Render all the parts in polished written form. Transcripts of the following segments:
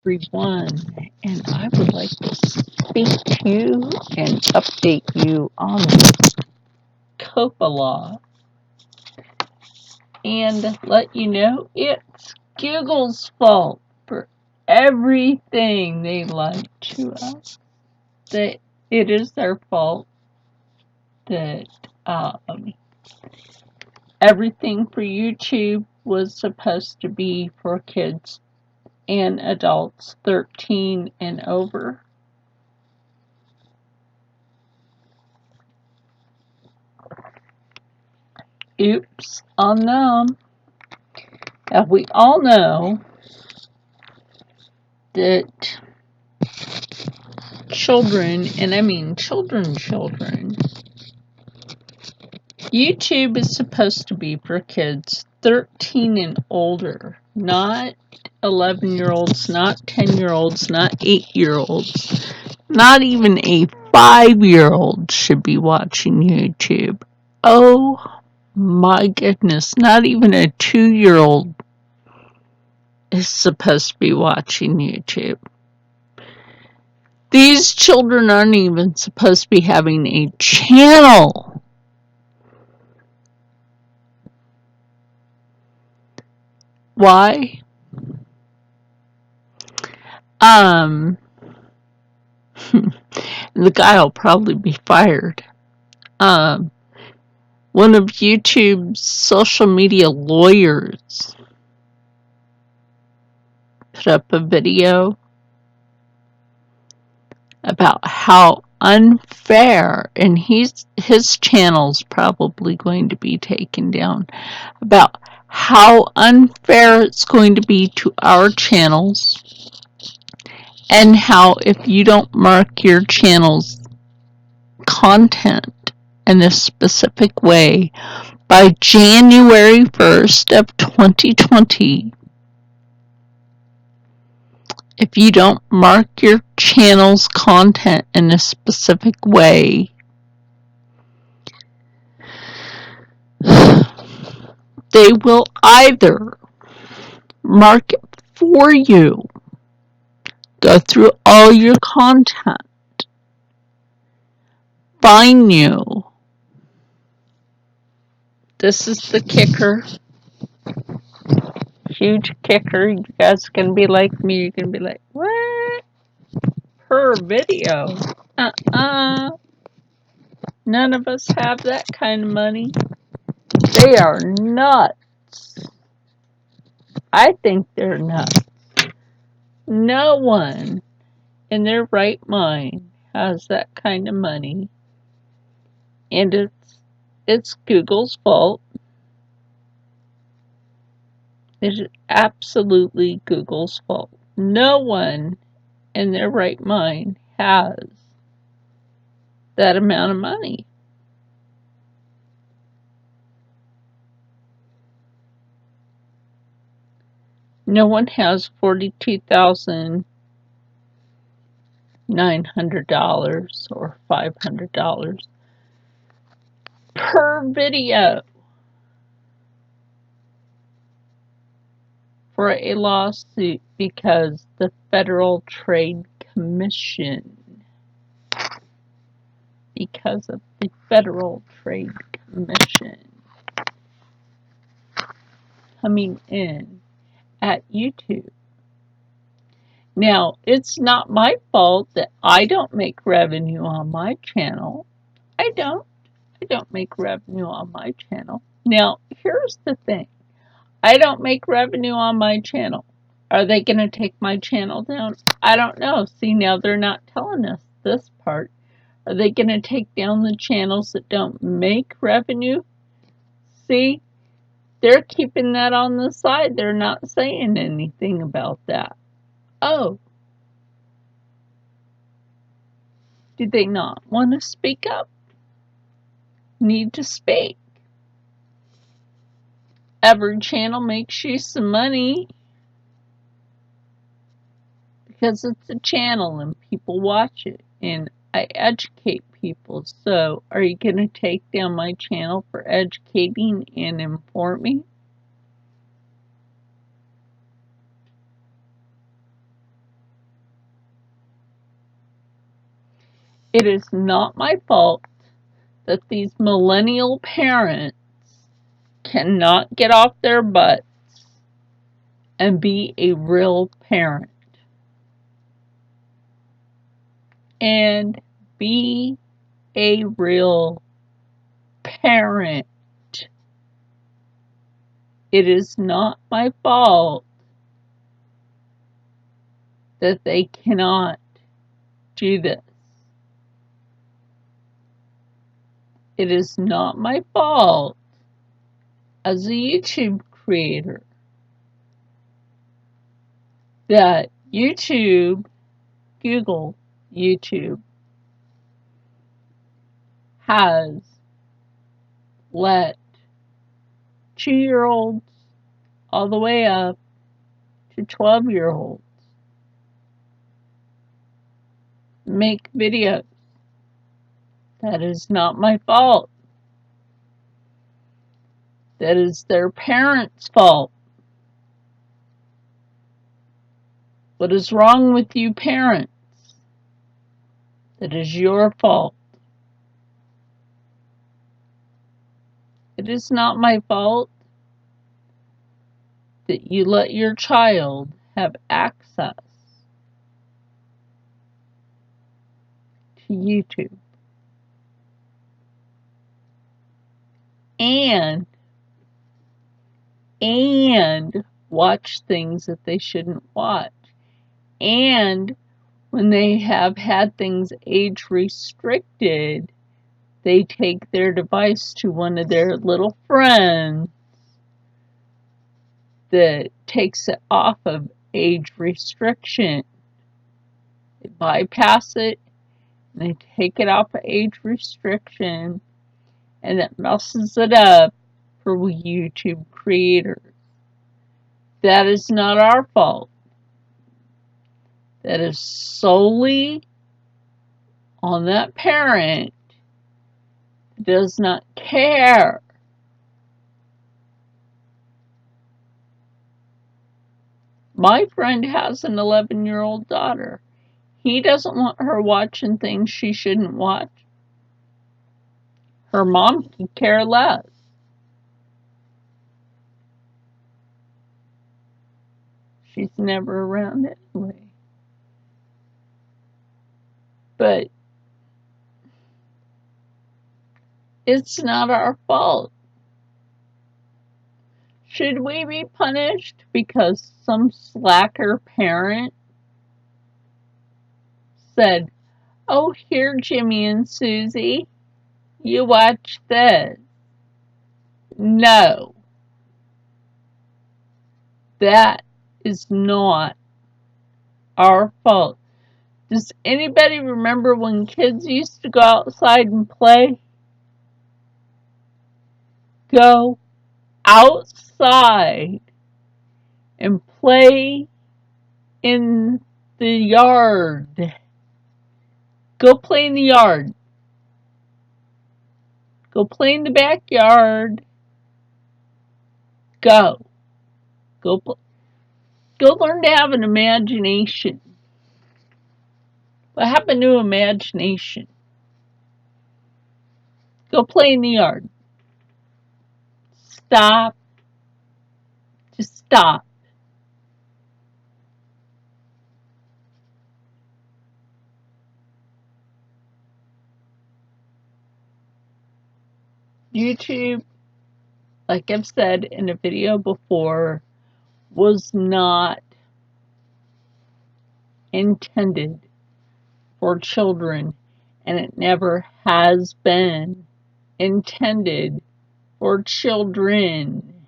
everyone, and I would like to speak to you and update you on the COPPA law and let you know it's Google's fault for everything they lied to us. That it is their fault that everything for YouTube was supposed to be for kids and adults 13 and over. Oops on them. Now, we all know that children, and I mean children, YouTube is supposed to be for kids 13 and older, not 11-year-olds, not 10-year-olds, not 8-year-olds, not even a 5-year-old should be watching YouTube. Oh my goodness, not even a 2-year-old is supposed to be watching YouTube. These children aren't even supposed to be having a channel. Why? The guy will probably be fired. One of YouTube's social media lawyers put up a video about how unfair, and his channel's probably going to be taken down, about how unfair it's going to be to our channels, and how if you don't mark your channel's content in a specific way by January 1st of 2020, if you don't mark your channel's content in a specific way, they will either mark it for you, go through all your content, fine you. This is the kicker. Huge kicker. You guys are going to be like me. You're going to be like, what? Per video? None of us have that kind of money. They are nuts. I think they're nuts. No one in their right mind has that kind of money. And it's Google's fault. It is absolutely Google's fault. No one in their right mind has that amount of money. No one has $42,900 or $500 per video for a lawsuit because the Federal Trade Commission, because of the Federal Trade Commission coming in at YouTube. Now, it's not my fault that I don't make revenue on my channel. I don't make revenue on my channel. Now, here's the thing. I don't make revenue on my channel. Are they going to take my channel down? I don't know. See, now they're not telling us this part. Are they going to take down the channels that don't make revenue? See, they're keeping that on the side. They're not saying anything about that. Oh, do they not want to speak up? Need to speak. Every channel makes you some money because it's a channel and people watch it and I educate people. So are you going to take down my channel for educating and informing? It is not my fault that these millennial parents cannot get off their butts and be a real parent. And be a real parent. It is not my fault that they cannot do this. It is not my fault as a YouTube creator that Google YouTube has let 2-year-olds all the way up to 12-year-olds make videos. That is not my fault. That is their parents' fault. What is wrong with you parents? That is your fault. It is not my fault that you let your child have access to YouTube and watch things that they shouldn't watch. And when they have had things age restricted, they take their device to one of their little friends that takes it off of age restriction. They bypass it, and they take it off of age restriction, and it messes it up for YouTube creators. That is not our fault. That is solely on that parent who does not care. My friend has an 11-year-old daughter. He doesn't want her watching things she shouldn't watch. Her mom could care less. She's never around anyway. But it's not our fault. Should we be punished because some slacker parent said, "Oh, here, Jimmy and Susie, you watch this"? No. That is not our fault. Does anybody remember when kids used to go outside and play? Go outside and play in the yard. Go play in the yard. Go play in the backyard. Go. Go learn to have an imagination. What happened to imagination? Go play in the yard. Stop. Just stop. YouTube, like I've said in a video before, was not intended for children, and it never has been intended for children.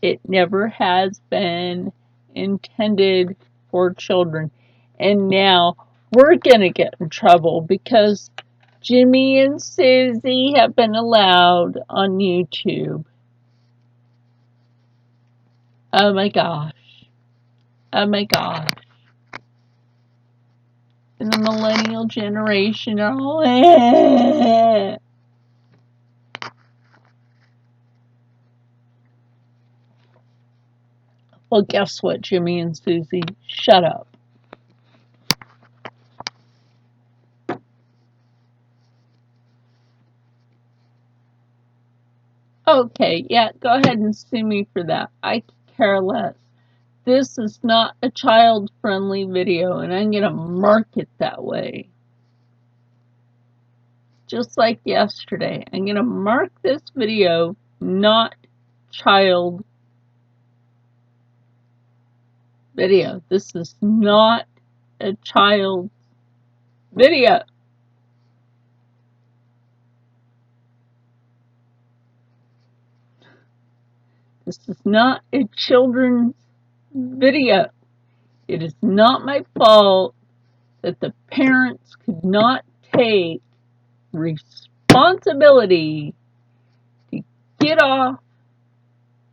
It never has been intended for children. And now we're going to get in trouble because Jimmy and Susie have been allowed on YouTube. Oh my gosh. Oh my gosh. And the millennial generation are all, Well, guess what, Jimmy and Susie? Shut up. Okay, yeah, go ahead and sue me for that. I care less. This is not a child-friendly video, and I'm going to mark it that way. Just like yesterday, I'm going to mark this video not child video. This is not a child video. This is not a children's video. It is not my fault that the parents could not take responsibility to get off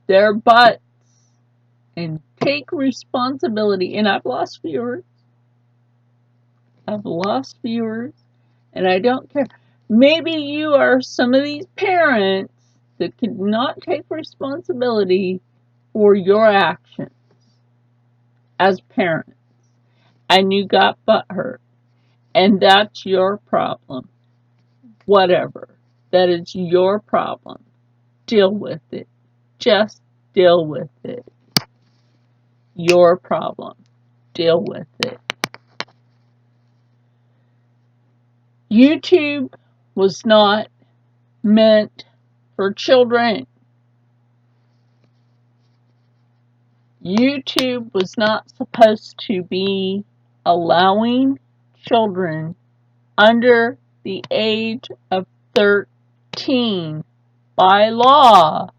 their butts and take responsibility. And I've lost viewers. I've lost viewers, and I don't care. Maybe you are some of these parents that could not take responsibility for your actions as parents, and you got butthurt, and that's your problem. Whatever. That is your problem. Deal with it. Just deal with it. Your problem. Deal with it. YouTube was not meant for children. YouTube was not supposed to be allowing children under the age of 13 by law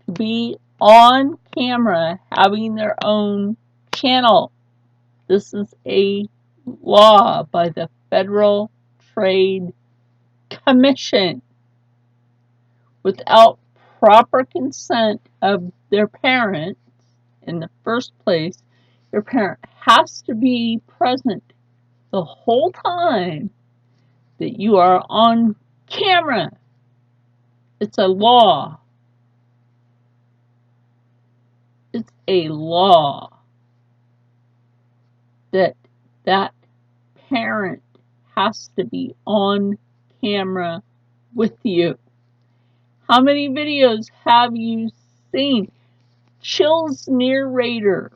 to be on camera having their own channel. This is a law by the Federal Trade Commission. Without proper consent of their parent, in the first place, your parent has to be present the whole time that you are on camera. It's a law. It's a law that that parent has to be on camera with you. How many videos have you seen? Chill's narrator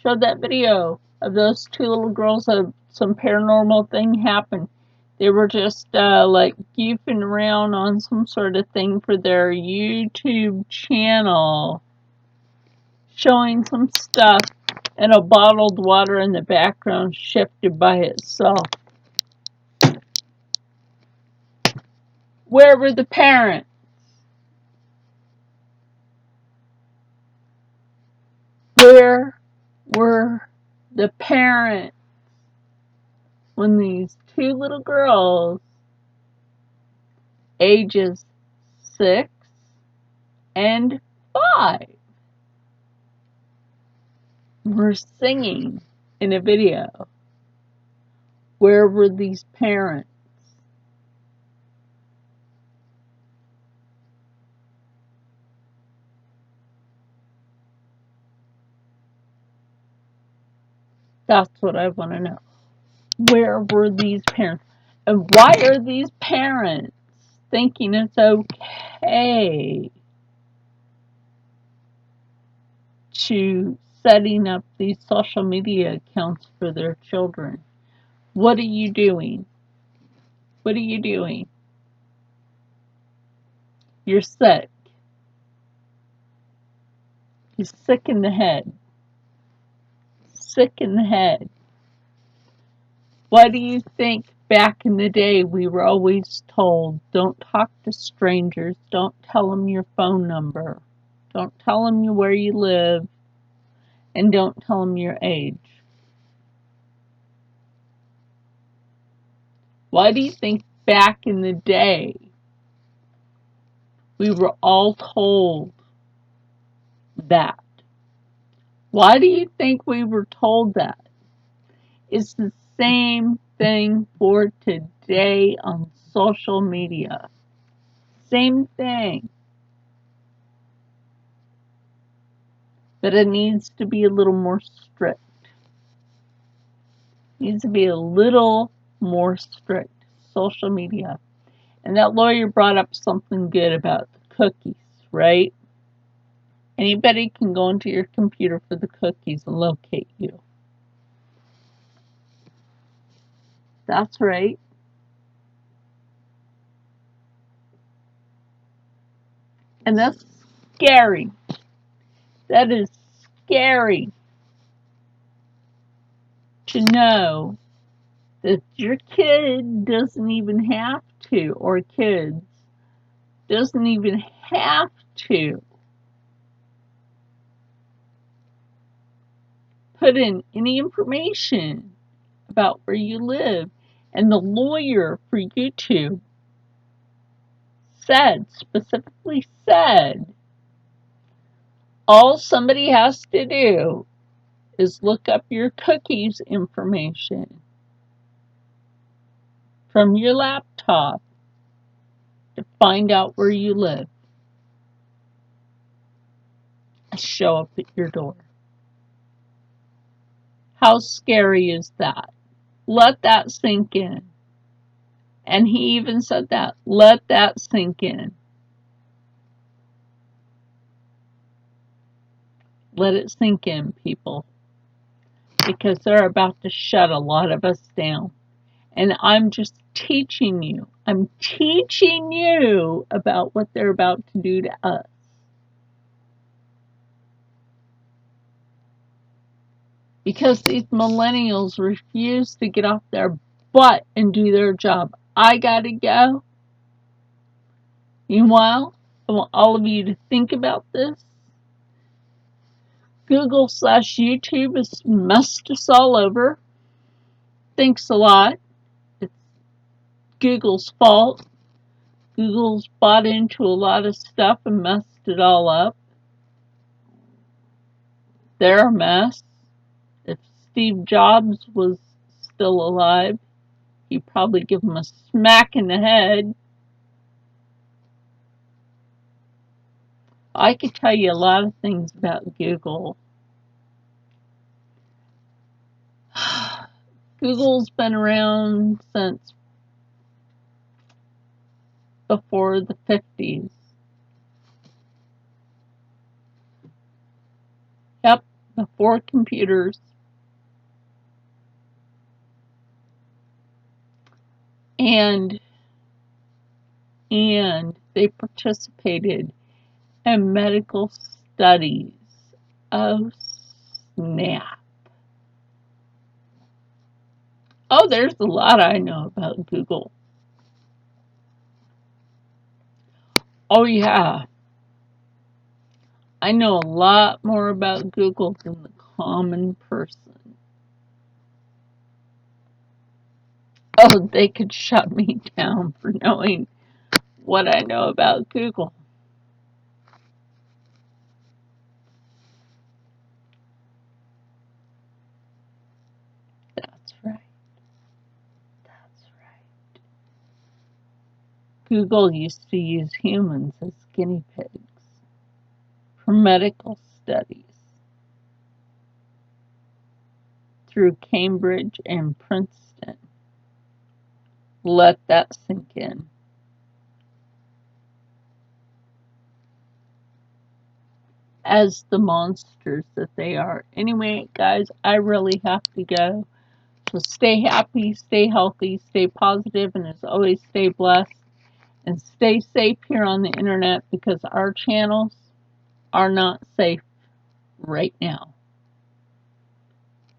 showed that video of those two little girls that some paranormal thing happened. They were just like goofing around on some sort of thing for their YouTube channel, showing some stuff, and a bottled water in the background shifted by itself. Where were the parents? Where were the parents when these two little girls, ages 6 and 5, were singing in a video? Where were these parents? That's what I want to know. Where were these parents? And why are these parents thinking it's okay to setting up these social media accounts for their children? What are you doing? What are you doing? You're sick. You're sick in the head. Sick in the head. Why do you think back in the day we were always told, don't talk to strangers, don't tell them your phone number, don't tell them where you live, and don't tell them your age? Why do you think back in the day we were all told that? Why do you think we were told that? It's the same thing for today on social media. Same thing. But it needs to be a little more strict. It needs to be a little more strict. Social media. And that lawyer brought up something good about the cookies, right? Anybody can go into your computer for the cookies and locate you. That's right. And that's scary. That is scary to know that your kid doesn't even have to, or kids doesn't even have to put in any information about where you live. And the lawyer for YouTube specifically said, all somebody has to do is look up your cookies information from your laptop to find out where you live. Show up at your door. How scary is that? Let that sink in. And he even said that. Let that sink in. Let it sink in, people. Because they're about to shut a lot of us down. And I'm just teaching you. I'm teaching you about what they're about to do to us. Because these millennials refuse to get off their butt and do their job. I gotta go. Meanwhile, I want all of you to think about this. Google/YouTube has messed us all over. Thanks a lot. It's Google's fault. Google's bought into a lot of stuff and messed it all up. They're a mess. If Steve Jobs was still alive, he'd probably give him a smack in the head. I could tell you a lot of things about Google. Google's been around since before the 50s. Yep, before computers. And they participated in medical studies. Oh, snap. Oh, there's a lot I know about Google. Oh, yeah. I know a lot more about Google than the common person. Oh, they could shut me down for knowing what I know about Google. That's right. That's right. Google used to use humans as guinea pigs for medical studies through Cambridge and Princeton. Let that sink in. As the monsters that they are. Anyway, guys, I really have to go. So stay happy, stay healthy, stay positive, and as always, stay blessed. And stay safe here on the internet because our channels are not safe right now.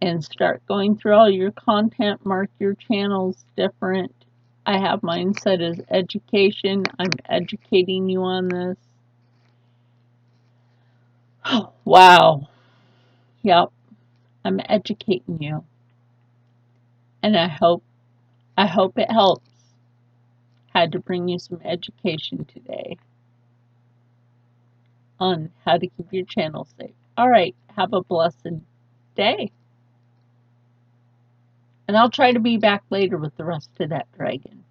And start going through all your content, mark your channels different. I have mine set as education. I'm educating you on this. Oh, wow. Yep. I'm educating you. And I hope it helps. Had to bring you some education today on how to keep your channel safe. All right. Have a blessed day. And I'll try to be back later with the rest of that dragon.